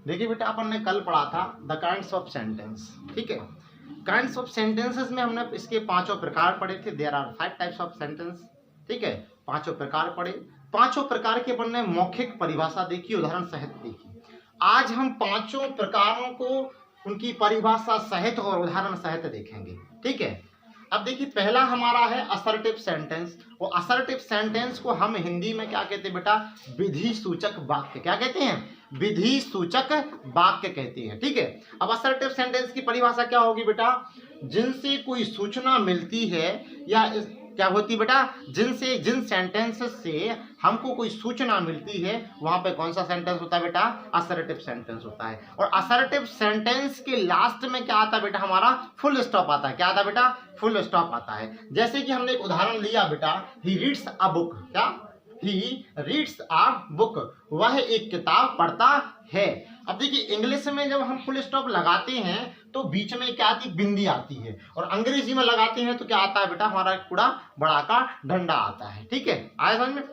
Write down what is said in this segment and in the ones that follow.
देखिए बेटा, अपन ने कल पढ़ा था द काइंड्स ऑफ सेंटेंस। ठीक है, काइंड्स ऑफ सेंटेंसेस में हमने इसके पांचों प्रकार पढ़े थे। There are 5 types of sentence. ठीक है, पांचों प्रकार पढ़े। पांचों प्रकार के अपन ने मौखिक परिभाषा देखी, उदाहरण सहित देखी। आज हम पांचों प्रकारों को उनकी परिभाषा सहित और उदाहरण सहित देखेंगे। ठीक है, अब देखिए, पहला हमारा है असर्टिव सेंटेंस। वो असर्टिव सेंटेंस को हम हिंदी में क्या कहते हैं बेटा? विधि सूचक वाक्य। क्या कहते हैं? विधि सूचक वाक्य कहते हैं। ठीक है, अब असर्टिव सेंटेंस की परिभाषा क्या होगी बेटा? जिनसे कोई सूचना मिलती है या क्या होती है बेटा? जिन सेंटेंस से हमको कोई सूचना मिलती है, वहां पे कौन सा सेंटेंस होता है बेटा? असर्टिव सेंटेंस होता है। और असर्टिव सेंटेंस के लास्ट में क्या आता है बेटा? हमारा फुल स्टॉप आता है। क्या आता है बेटा? फुल स्टॉप आता है। जैसे कि हमने एक उदाहरण लिया बेटा, ही रीड्स अ बुक। क्या? ही रीड्स अ बुक, वह एक किताब पढ़ता है। अब देखिए, इंग्लिश में जब हम फुल स्टॉप लगाते हैं तो बीच में क्या आती? बिंदी आती है। और अंग्रेजी में लगाते हैं तो क्या आता है बेटा? हमारा पूरा बड़ा का डंडा आता है। ठीक है, आया समझ में?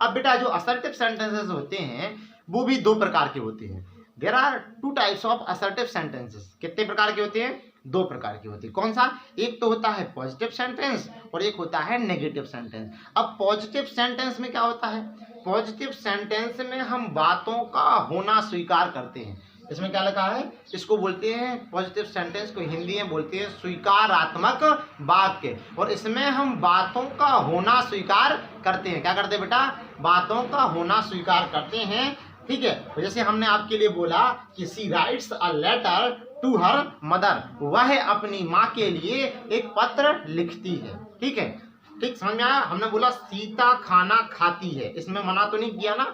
अब बेटा, जो असर्टिव सेंटेंसेस होते हैं वो भी दो प्रकार के होते हैं। There are 2 types of assertive sentences. कितने प्रकार के होते हैं? 2 प्रकार के होते हैं। कौन सा? एक तो होता है पॉजिटिव सेंटेंस और एक होता है नेगेटिव सेंटेंस। अब पॉजिटिव सेंटेंस में क्या होता है? पॉजिटिव सेंटेंस में हम बातों का होना स्वीकार करते हैं। इसमें क्या लिखा है? इसको बोलते हैं, पॉजिटिव सेंटेंस को हिंदी में बोलते हैं स्वीकारात्मक वाक्य। और इसमें हम बातों का होना स्वीकार करते हैं। क्या करते हैं बेटा? बातों का होना स्वीकार करते हैं। ठीक है, तो जैसे हमने आपके लिए बोला कि she writes a letter to her mother, वह अपनी माँ के लिए एक पत्र लिखती है। ठीक है, ठीक समझ में आया? हमने बोला सीता खाना खाती है, इसमें मना तो नहीं किया ना?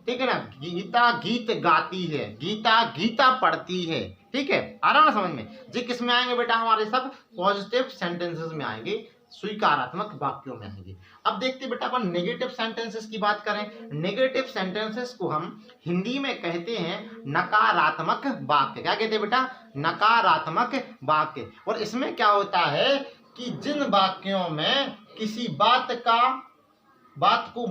ठीक है ना? गीता गीत गाती है, गीता गीता पढ़ती है। ठीक है, आ रहा ना समझ में? जी किस में आएंगे बेटा? हमारे सब पॉजिटिव सेंटेंसेस में आएंगे, स्वीकारात्मक वाक्यों में आएंगे। अब देखते बेटा, अपन नेगेटिव सेंटेंसेस की बात करें। नेगेटिव सेंटेंसेस को हम हिंदी में कहते हैं नकारात्मक वाक्य। क्या कहते हैं बेटा? नकारात्मक वाक्य। और इसमें क्या होता है कि जिन वाक्यों में किसी बात को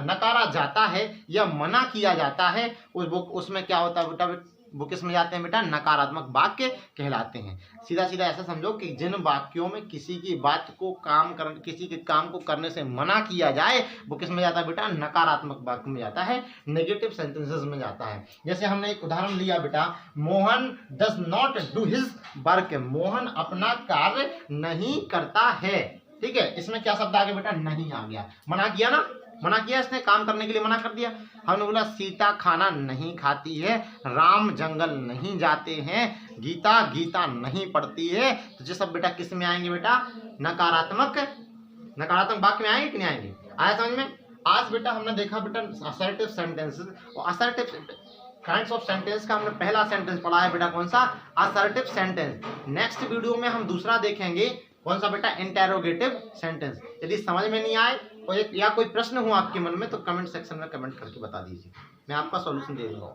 नकारा जाता है या मना किया जाता है, उसमें क्या होता है बेटा? वो किस में जाते हैं बेटा? नकारात्मक वाक्य कहलाते हैं। सीधा सीधा ऐसा समझो कि जिन वाक्यों में किसी की बात को किसी के काम को करने से मना किया जाए, वो किस में जाता है बेटा? नकारात्मक वाक्य में जाता है, नेगेटिव सेंटेंसेस में जाता है। जैसे हमने एक उदाहरण लिया बेटा, Mohan does not do his work, Mohan अपना कार्य नहीं करता है। ठीक है, इसमें क्या शब्द आ गया बेटा? नहीं आ गया। मना किया ना? मना किया, इसने काम करने के लिए मना कर दिया। हमने बोला सीता खाना नहीं खाती है, राम जंगल नहीं जाते हैं, गीता गीता नहीं पढ़ती है। तो ये सब बेटा किस में आएंगे बेटा? नकारात्मक वाक्य में आएंगे कि नहीं आएंगे? आया समझ में? आज बेटा हमने देखा बेटा असर्टिव सेंटेंसेस और असर्टिव काइंड्स ऑफ सेंटेंस का हमने पहला सेंटेंस पढ़ा है बेटा, कौन सा? Assertive sentence. नेक्स्ट वीडियो में हम दूसरा देखेंगे, कौन सा बेटा? Interrogative sentence. यदि समझ में नहीं आए या कोई प्रश्न हो आपके मन में तो कमेंट सेक्शन में कमेंट करके बता दीजिए, मैं आपका सॉल्यूशन दे दूंगा।